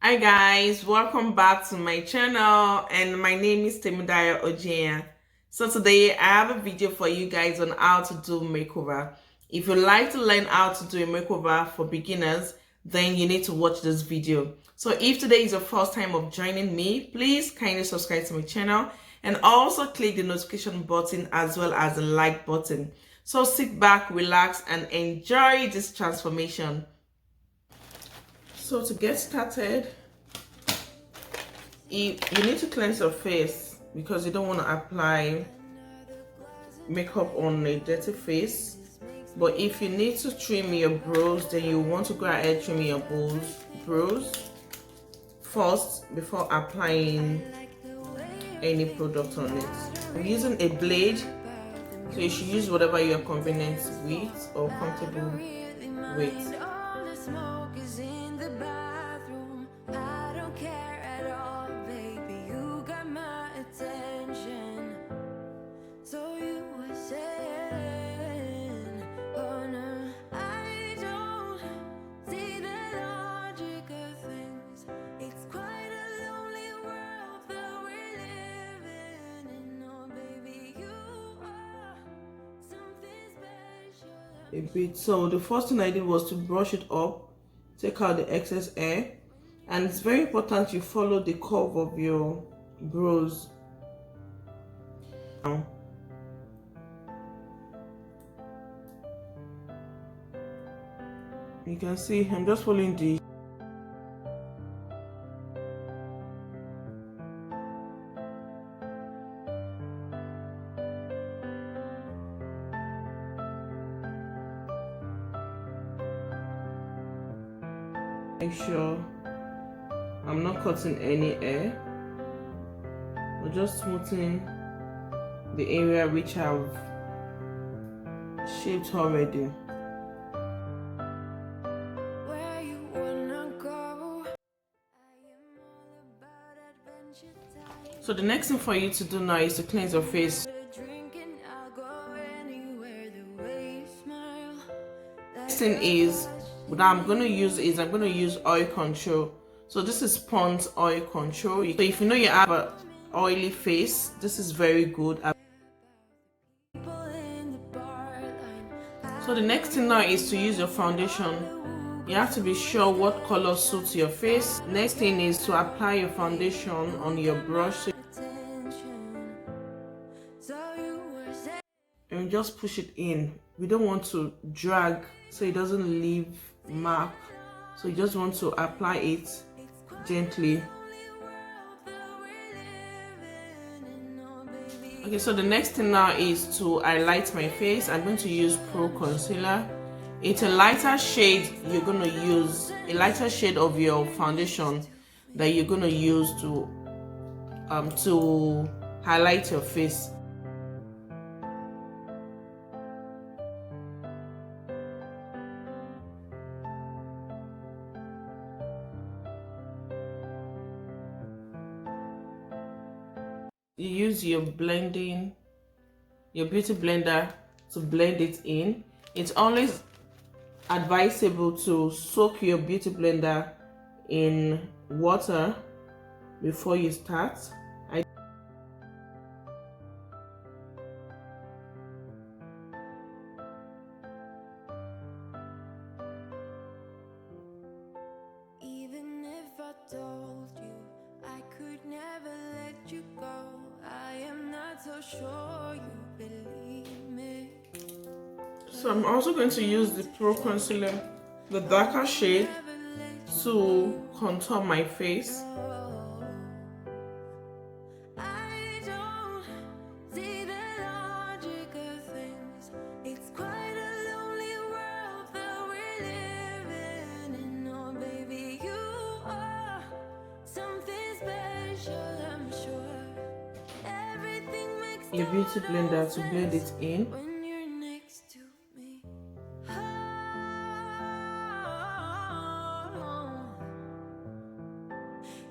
Hi guys, welcome back to my channel, and my name is Temudaya Ojea. So today I have a video for you guys on how to do makeover. If you like to learn how to do a makeover for beginners, then you need to watch this video. So if today is your first time of joining me, please kindly subscribe to my channel and also click the notification button as well as the like button. So sit back, relax, and enjoy this transformation. So to get started, you need to cleanse your face because you don't want to apply makeup on a dirty face. But if you need to trim your brows, then you want to go ahead trimming your brows first before applying any product on it. I'm using a blade, so you should use whatever you're convenient with or comfortable with. A bit. So the first thing I did was to brush it up, take out the excess hair, and it's very important you follow the curve of your brows. You can see I'm just following the make sure I'm not cutting any hair. I'm just smoothing the area which I've shaped already. So the next thing for you to do now is to cleanse your face. Next thing is what I'm going to use oil control. So this is Pond's oil control. So if you know you have an oily face, this is very good. So the next thing now is to use your foundation. You have to be sure what color suits your face. Next thing is to apply your foundation on your brush and just push it in. We don't want to drag so it doesn't leave mark, so you just want to apply it gently. Okay, so the next thing now is to highlight my face. I'm going to use Pro Concealer. It's a lighter shade. You're going to use a lighter shade of your foundation that you're going to use to highlight your face. You use your beauty blender to blend it in. It's always advisable to soak your beauty blender in water before you start. Even if I told you I could never let you go, I am not so sure you believe me. So I'm also going to use the Pro Concealer, the darker shade, to contour my face. Your beauty blender to blend it in. When you're next to me,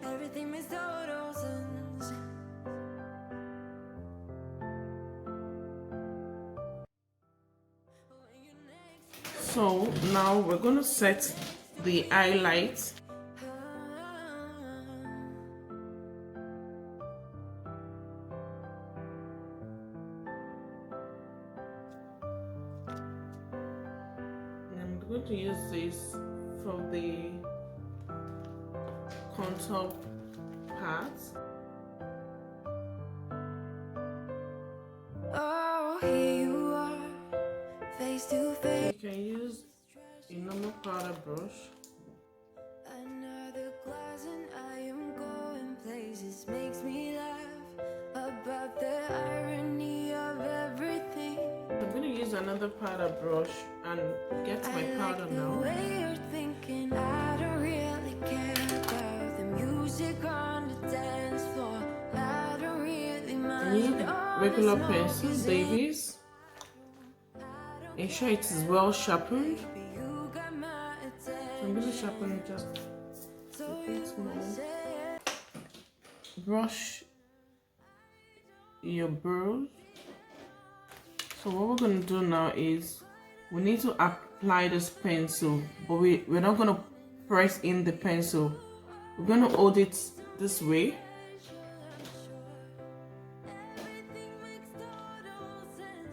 everything makes total sense. So now we're going to set the highlight. going to use this for the contour part. Oh, here you are, face to face. You can use a normal powder brush. Another glass and I am going places. Makes me laugh about the irony of everything. I'm going to use another powder brush and get my powder like the now. way you're thinking, I don't really care about the music on the dance floor. I don't really mind. Use the regular pencil, Davies. Ensure it is well sharpened. So I'm going to sharpen it just a bit more. Brush your brows. So what we're going to do now is we need to apply this pencil, but we're not going to press in the pencil. We're going to hold it this way.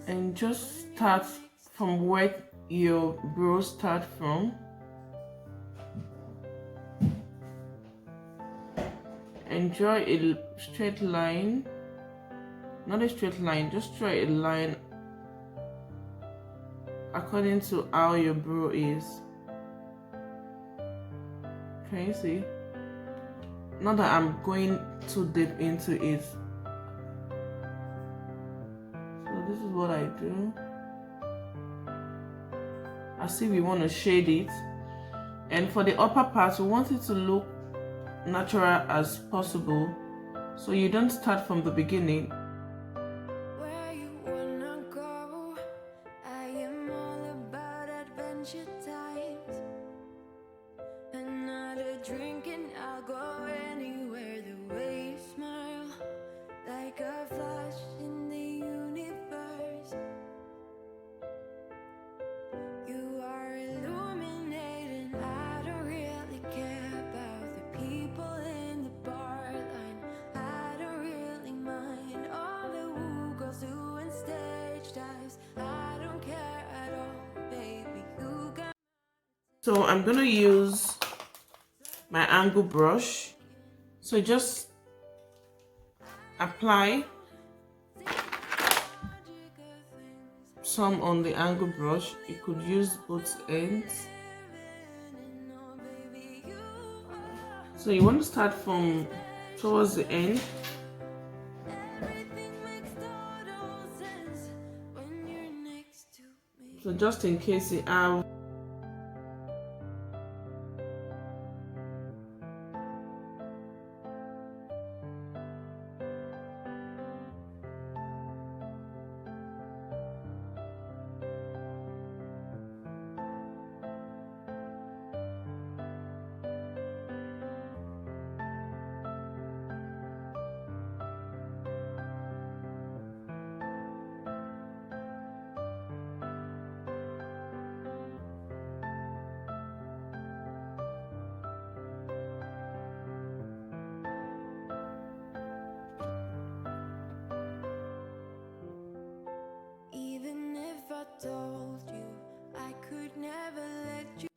And just start from where your brows start from. And draw a straight line. Not a straight line, just draw a line according to how your brow is. Can you see? Not that I'm going too deep into it. So this is what I do. As if we want to shade it. And for the upper part, we want it to look natural as possible. So you don't start from the beginning. Where you wanna go? I am all about adventure times. Another drink and I'll go anywhere. The way you smile, like a flash in the universe. You are illuminating. I don't really care about the people in the bar line. I don't really mind all the woo girls doing stage dives. I don't care at all, baby. You got. So I'm gonna use my angle brush. So just apply some on the angle brush. You could use both ends. So you want to start from towards the end. So just in case you have Told you I could never let you.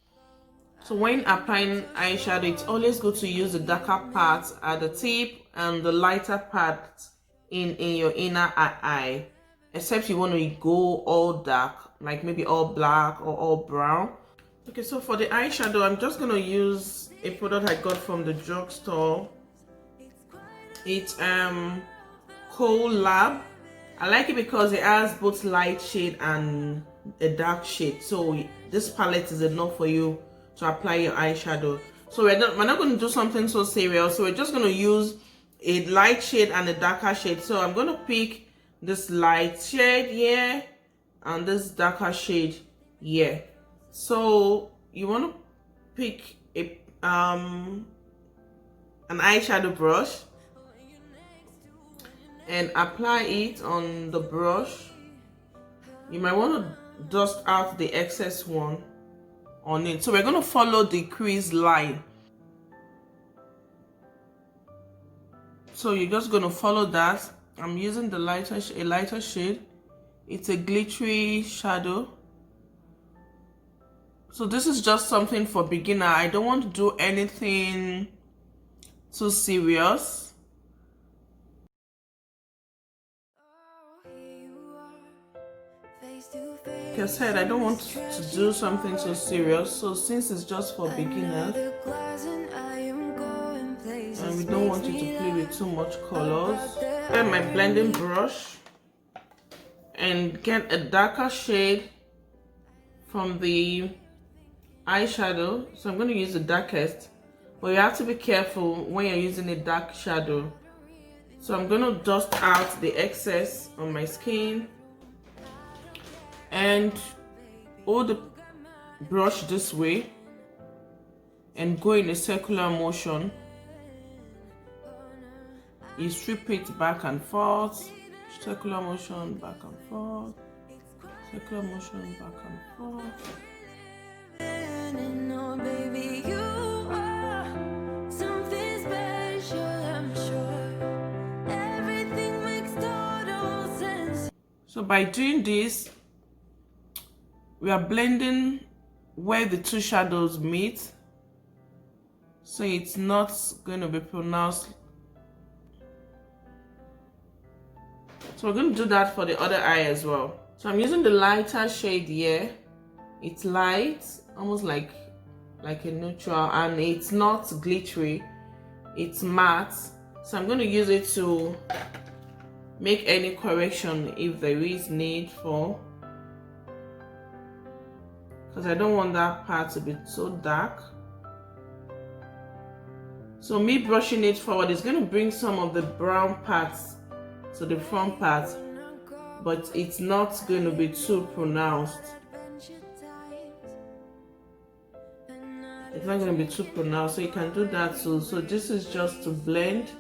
So when applying eyeshadow, it's always good to use the darker part at the tip and the lighter part in your inner eye. Except you want to go all dark, like maybe all black or all brown. Okay, so for the eyeshadow, I'm just going to use a product I got from the drugstore. It's Col.lab. I like it because it has both light shade and a dark shade. So this palette is enough for you to apply your eyeshadow. So we're not going to do something so serious. So we're just going to use a light shade and a darker shade. So I'm going to pick this light shade here and this darker shade here. So you want to pick a an eyeshadow brush and apply it on the brush. You might want to dust out the excess one on it. So we're going to follow the crease line. So you're just going to follow that. I'm using the a lighter shade. It's a glittery shadow. So this is just something for beginner. I don't want to do anything too serious. Like I said, I don't want to do something so serious. So since it's just for beginners, and we don't want you to play with too much colors, get my blending brush and get a darker shade from the eyeshadow. So I'm going to use the darkest, but you have to be careful when you're using a dark shadow. So I'm going to dust out the excess on my skin and hold the brush this way and go in a circular motion. You sweep it back and forth, circular motion, back and forth, circular motion, back and forth. So by doing this, we are blending where the two shadows meet, so it's not going to be pronounced. So we're going to do that for the other eye as well. So I'm using the lighter shade here. It's light, almost like a neutral, and it's not glittery, it's matte. So I'm going to use it to make any correction if there is need for, because I don't want that part to be so dark. So me brushing it forward is going to bring some of the brown parts to the front part, but it's not going to be too pronounced. It's not going to be too pronounced, so you can do that too. So this is just to blend.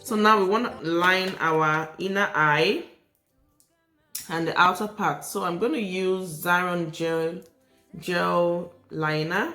So now we want to line our inner eye and the outer part. So I'm going to use Xyron gel liner.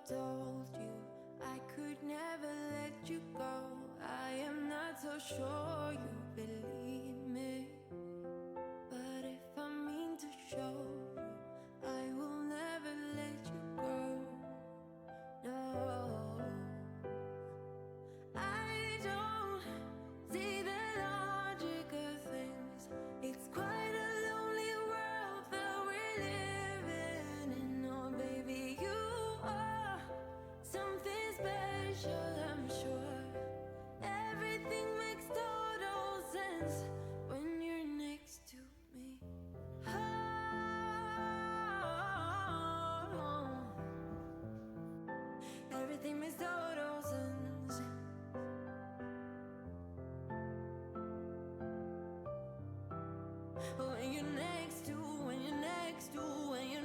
Told you I could never let you go. I am not so sure you believe me, but if I mean to show you, I will never let you go. No, I don't see the logic of things. It's quite a lonely world that we're living in. Oh baby, you something special, I'm sure. Everything makes total sense when you're next to me. Oh, everything makes total sense when you're next to, when you're next to, when you're.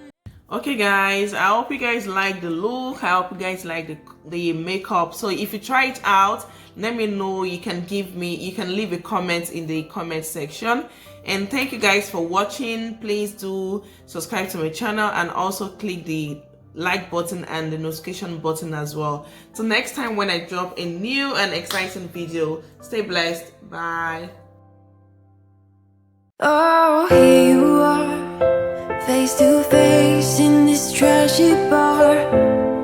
Okay guys, I hope you guys like the look. I hope you guys like the makeup. So if you try it out, let me know. You can leave a comment in the comment section. And thank you guys for watching. Please do subscribe to my channel and also click the like button and the notification button as well. So next time when I drop a new and exciting video, stay blessed. Bye. Oh, here you are, face to face in this trashy bar.